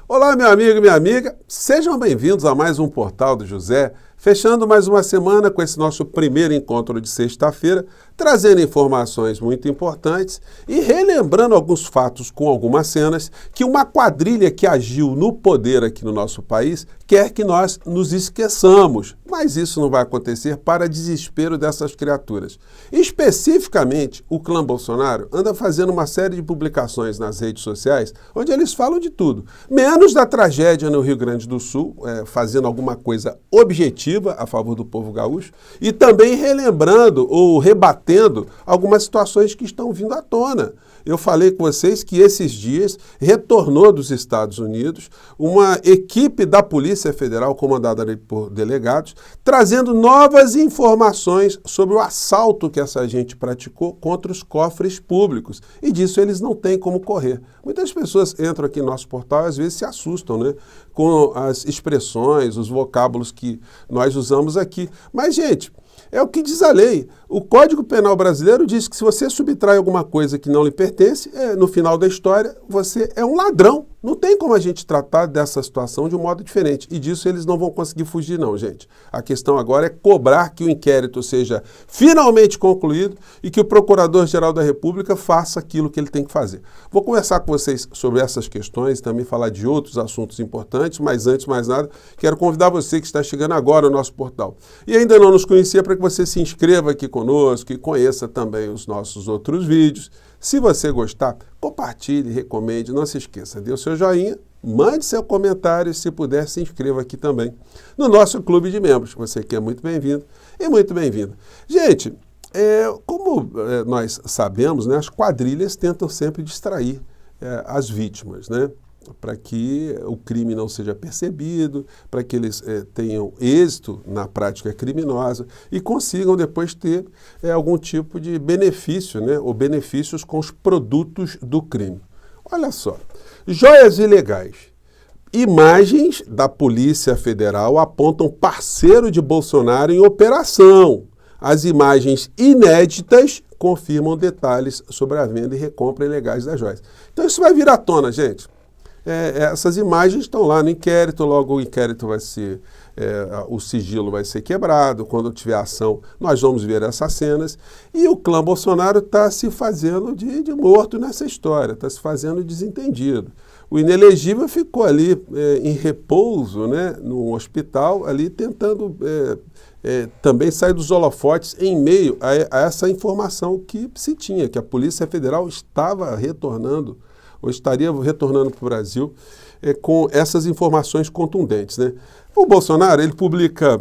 Olá, meu amigo e minha amiga, sejam bem-vindos a mais um Portal do José, fechando mais uma semana com esse nosso primeiro encontro de sexta-feira, trazendo informações muito importantes e relembrando alguns fatos com algumas cenas que uma quadrilha que agiu no poder aqui no nosso país quer que nós nos esqueçamos, mas isso não vai acontecer para desespero dessas criaturas. Especificamente, o clã Bolsonaro anda fazendo uma série de publicações nas redes sociais onde eles falam de tudo, menos da tragédia no Rio Grande do Sul, fazendo alguma coisa objetiva a favor do povo gaúcho e também relembrando ou rebatendo algumas situações que estão vindo à tona. Eu falei com vocês que esses dias retornou dos Estados Unidos uma equipe da Polícia Federal, comandada por delegados, trazendo novas informações sobre o assalto que essa gente praticou contra os cofres públicos. E disso eles não têm como correr. Muitas pessoas entram aqui no nosso portal e às vezes se assustam, né, com as expressões, os vocábulos que nós usamos aqui. Mas, gente, é o que diz a lei. O Código Penal brasileiro diz que se você subtrai alguma coisa que não lhe pertence, no final da história, você é um ladrão. Não tem como a gente tratar dessa situação de um modo diferente. E disso eles não vão conseguir fugir, não, gente. A questão agora é cobrar que o inquérito seja finalmente concluído e que o Procurador-Geral da República faça aquilo que ele tem que fazer. Vou conversar com vocês sobre essas questões e também falar de outros assuntos importantes, mas antes de mais nada, quero convidar você que está chegando agora no nosso portal e ainda não nos conhecia para que você se inscreva aqui conosco e conheça também os nossos outros vídeos. Se você gostar, compartilhe, recomende, não se esqueça, dê o seu joinha, mande seu comentário e, se puder, se inscreva aqui também no nosso clube de membros. Você que é muito bem-vindo e muito bem-vinda. Gente, como nós sabemos, né, as quadrilhas tentam sempre distrair as vítimas, né? Para que o crime não seja percebido, para que eles tenham êxito na prática criminosa e consigam depois ter algum tipo de benefício, né, ou benefícios com os produtos do crime. Olha só, joias ilegais. Imagens da Polícia Federal apontam parceiro de Bolsonaro em operação. As imagens inéditas confirmam detalhes sobre a venda e recompra ilegais das joias. Então isso vai vir à tona, gente. Essas imagens estão lá no inquérito, logo o inquérito vai ser, o sigilo vai ser quebrado, quando tiver ação nós vamos ver essas cenas, e o clã Bolsonaro está se fazendo de morto nessa história, está se fazendo desentendido. O inelegível ficou ali em repouso, né, no hospital, ali tentando também sair dos holofotes em meio a essa informação que se tinha, que a Polícia Federal estava retornando, ou estaria retornando para o Brasil com essas informações contundentes, né? O Bolsonaro, ele publica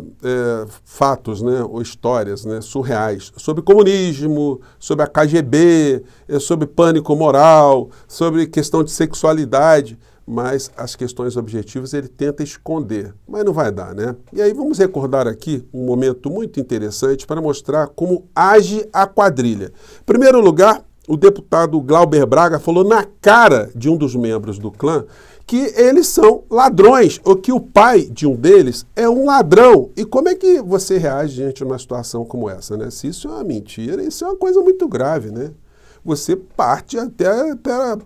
fatos, né, ou histórias, né, surreais sobre comunismo, sobre a KGB, sobre pânico moral, sobre questão de sexualidade, mas as questões objetivas ele tenta esconder, mas não vai dar, né? E aí vamos recordar aqui um momento muito interessante para mostrar como age a quadrilha. Em primeiro lugar, o deputado Glauber Braga falou na cara de um dos membros do clã que eles são ladrões, ou que o pai de um deles é um ladrão. E como é que você reage diante de uma situação como essa, né? Se isso é uma mentira, isso é uma coisa muito grave, né? Você parte até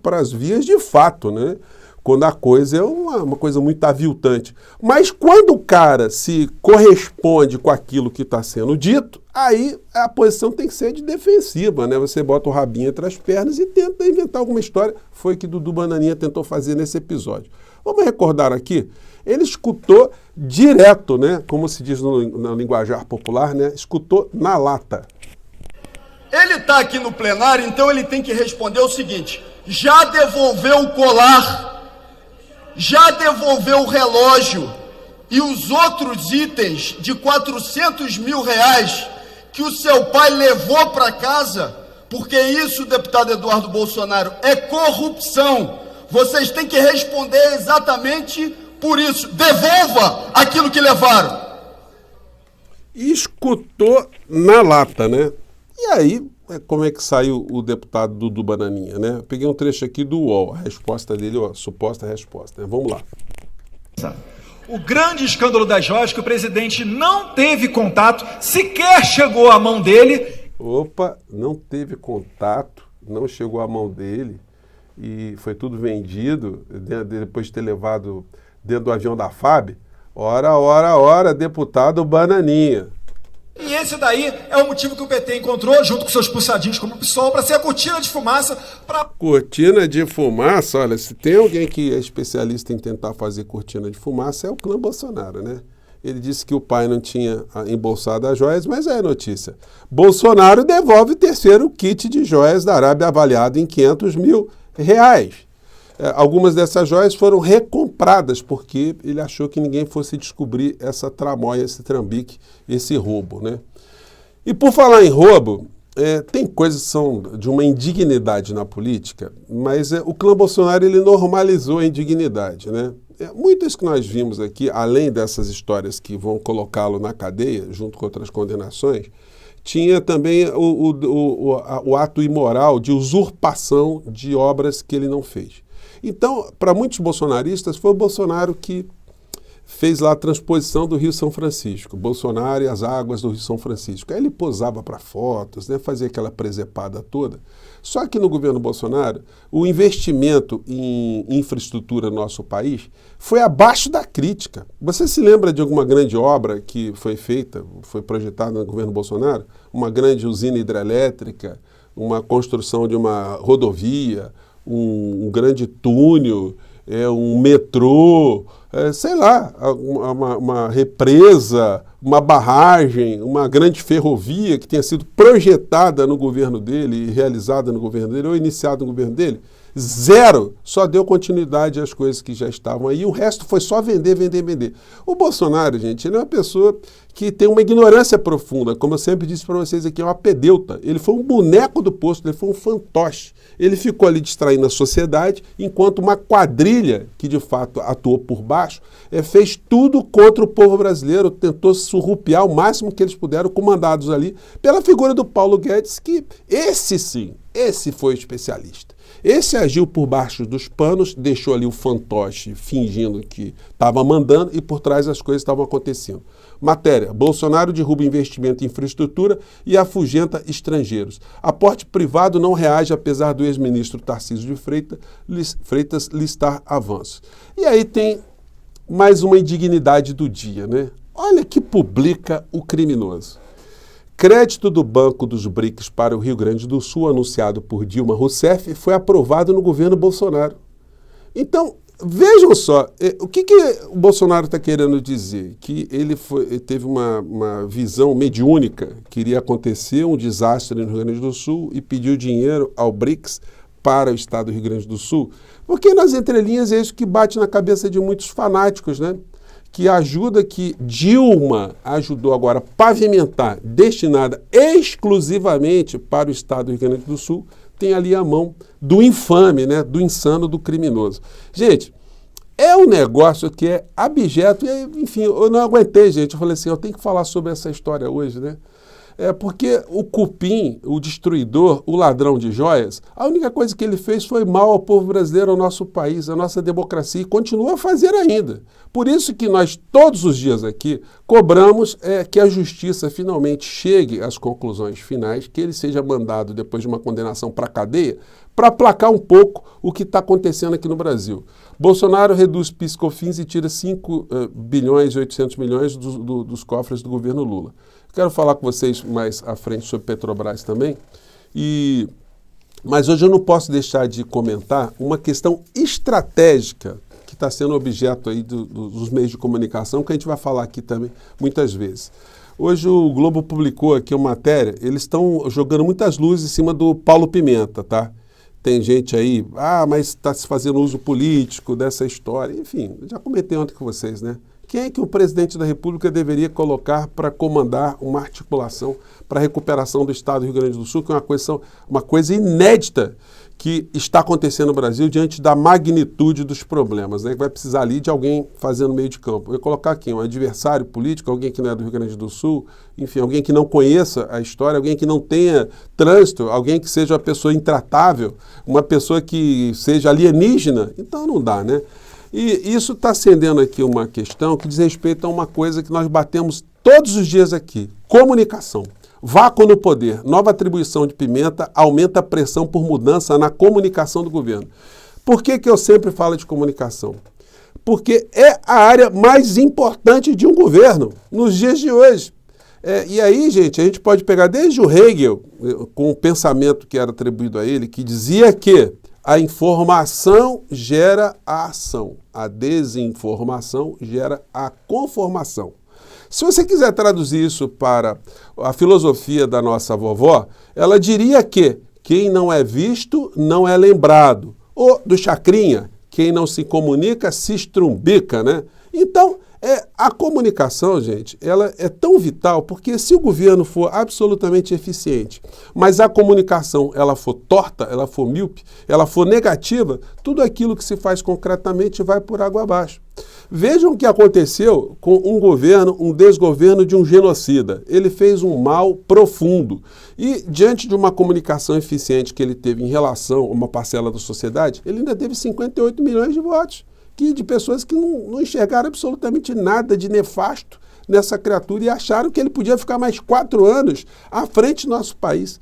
para as vias de fato, né? Quando a coisa é uma coisa muito aviltante. Mas quando o cara se corresponde com aquilo que está sendo dito, aí a posição tem que ser de defensiva, né? Você bota o rabinho entre as pernas e tenta inventar alguma história. Foi o que Dudu Bananinha tentou fazer nesse episódio. Vamos recordar aqui, ele escutou direto, né? Como se diz no linguajar popular, né? Escutou na lata. Ele está aqui no plenário, então ele tem que responder o seguinte: já devolveu o colar, já devolveu o relógio e os outros itens de 400 mil reais que o seu pai levou para casa, porque isso, deputado Eduardo Bolsonaro, é corrupção. Vocês têm que responder exatamente por isso. Devolva aquilo que levaram. Escutou na lata, né? E aí, como é que saiu o deputado Dudu Bananinha, né? Eu peguei um trecho aqui do UOL, a resposta dele, a suposta resposta, né? Vamos lá. O grande escândalo das joias que o presidente não teve contato, sequer chegou à mão dele. Opa, não teve contato, não chegou à mão dele. e foi tudo vendido, depois de ter levado dentro do avião da FAB, ora, deputado Bananinha. E esse daí é o motivo que o PT encontrou, junto com seus puxadinhos como o PSOL, para ser a cortina de fumaça para... Cortina de fumaça, olha, se tem alguém que é especialista em tentar fazer cortina de fumaça, é o clã Bolsonaro, né? Ele disse que o pai não tinha embolsado as joias, mas é notícia. Bolsonaro devolve o terceiro kit de joias da Arábia avaliado em R$500 mil. Algumas dessas joias foram recompradas porque ele achou que ninguém fosse descobrir essa tramóia, esse trambique, esse roubo, né? E por falar em roubo, tem coisas que são de uma indignidade na política, mas o clã Bolsonaro ele normalizou a indignidade, né? Muitas que nós vimos aqui, além dessas histórias que vão colocá-lo na cadeia, junto com outras condenações, tinha também o ato imoral de usurpação de obras que ele não fez. Então, para muitos bolsonaristas, foi o Bolsonaro que fez lá a transposição do Rio São Francisco, Bolsonaro e as águas do Rio São Francisco. Aí ele posava para fotos, né, fazia aquela presepada toda. Só que no governo Bolsonaro, o investimento em infraestrutura no nosso país foi abaixo da crítica. Você se lembra de alguma grande obra que foi feita, foi projetada no governo Bolsonaro? Uma grande usina hidrelétrica, uma construção de uma rodovia, um grande túnel, um metrô, sei lá, uma represa, uma barragem, uma grande ferrovia que tenha sido projetada no governo dele, realizada no governo dele ou iniciada no governo dele? Zero! Só deu continuidade às coisas que já estavam aí. O resto foi só vender. O Bolsonaro, gente, ele é uma pessoa que tem uma ignorância profunda. Como eu sempre disse para vocês aqui, é uma pedeuta. Ele foi um boneco do posto, ele foi um fantoche. Ele ficou ali distraindo a sociedade, enquanto uma quadrilha, que de fato atuou por baixo, fez tudo contra o povo brasileiro, tentou surrupiar o máximo que eles puderam, comandados ali pela figura do Paulo Guedes, que esse sim, esse foi especialista. Esse agiu por baixo dos panos, deixou ali o fantoche fingindo que estava mandando e por trás as coisas estavam acontecendo. Matéria: Bolsonaro derruba investimento em infraestrutura e afugenta estrangeiros. Aporte privado não reage apesar do ex-ministro Tarcísio de Freitas listar avanços. E aí tem mais uma indignidade do dia, né? Olha que publica o criminoso. Crédito do Banco dos BRICS para o Rio Grande do Sul, anunciado por Dilma Rousseff, foi aprovado no governo Bolsonaro. Então, vejam só, o que o Bolsonaro está querendo dizer? Que ele teve uma visão mediúnica, que iria acontecer um desastre no Rio Grande do Sul e pediu dinheiro ao BRICS para o estado do Rio Grande do Sul? Porque nas entrelinhas é isso que bate na cabeça de muitos fanáticos, né? Que ajuda que Dilma ajudou agora a pavimentar, destinada exclusivamente para o estado do Rio Grande do Sul, tem ali a mão do infame, né, do insano, do criminoso. Gente, é um negócio que é abjeto, e enfim, eu não aguentei, gente, eu falei assim, eu tenho que falar sobre essa história hoje, né? Porque o cupim, o destruidor, o ladrão de joias, a única coisa que ele fez foi mal ao povo brasileiro, ao nosso país, à nossa democracia, e continua a fazer ainda. Por isso que nós, todos os dias aqui, cobramos que a justiça finalmente chegue às conclusões finais, que ele seja mandado, depois de uma condenação para a cadeia, para aplacar um pouco o que está acontecendo aqui no Brasil. Bolsonaro reduz PIS/COFINS e tira 5 bilhões e 800 milhões dos cofres do governo Lula. Quero falar com vocês mais à frente sobre Petrobras também, mas hoje eu não posso deixar de comentar uma questão estratégica que está sendo objeto aí dos meios de comunicação, que a gente vai falar aqui também muitas vezes. Hoje o Globo publicou aqui uma matéria, eles estão jogando muitas luzes em cima do Paulo Pimenta, tá? Tem gente aí, mas está se fazendo uso político dessa história. Enfim, já comentei ontem com vocês, né? Quem é que o presidente da República deveria colocar para comandar uma articulação para a recuperação do estado do Rio Grande do Sul, que é uma coisa inédita que está acontecendo no Brasil diante da magnitude dos problemas, né? Que vai precisar ali de alguém fazendo meio de campo. Eu vou colocar aqui um adversário político, alguém que não é do Rio Grande do Sul, enfim, alguém que não conheça a história, alguém que não tenha trânsito, alguém que seja uma pessoa intratável, uma pessoa que seja alienígena. Então não dá, né? E isso está acendendo aqui uma questão que diz respeito a uma coisa que nós batemos todos os dias aqui: comunicação. Vácuo no poder, nova atribuição de Pimenta aumenta a pressão por mudança na comunicação do governo. Por que eu sempre falo de comunicação? Porque é a área mais importante de um governo nos dias de hoje. E aí, gente, a gente pode pegar desde o Hegel, com o pensamento que era atribuído a ele, que dizia que a informação gera a ação, a desinformação gera a conformação. Se você quiser traduzir isso para a filosofia da nossa vovó, ela diria que quem não é visto não é lembrado. Ou do Chacrinha, quem não se comunica se estrumbica, né? Então, a comunicação, gente, ela é tão vital, porque se o governo for absolutamente eficiente, mas a comunicação ela for torta, ela for míope, ela for negativa, tudo aquilo que se faz concretamente vai por água abaixo. Vejam o que aconteceu com um governo, um desgoverno de um genocida. Ele fez um mal profundo. E, diante de uma comunicação eficiente que ele teve em relação a uma parcela da sociedade, ele ainda teve 58 milhões de votos. De pessoas que não enxergaram absolutamente nada de nefasto nessa criatura e acharam que ele podia ficar mais 4 anos à frente do nosso país.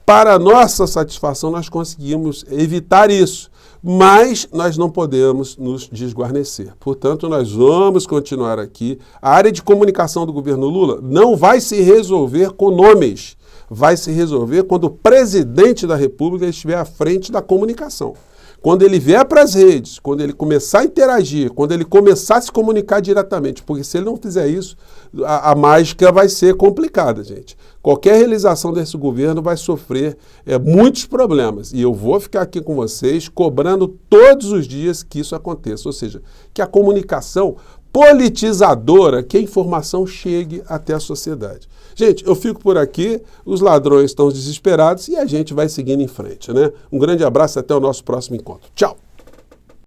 Para nossa satisfação, nós conseguimos evitar isso, mas nós não podemos nos desguarnecer. Portanto, nós vamos continuar aqui. A área de comunicação do governo Lula não vai se resolver com nomes, vai se resolver quando o presidente da República estiver à frente da comunicação. Quando ele vier para as redes, quando ele começar a interagir, quando ele começar a se comunicar diretamente, porque se ele não fizer isso, a mágica vai ser complicada, gente. Qualquer realização desse governo vai sofrer muitos problemas. E eu vou ficar aqui com vocês cobrando todos os dias que isso aconteça. Ou seja, que a comunicação politizadora, que a informação chegue até a sociedade. Gente, eu fico por aqui, os ladrões estão desesperados e a gente vai seguindo em frente, né? Um grande abraço, até o nosso próximo encontro. Tchau!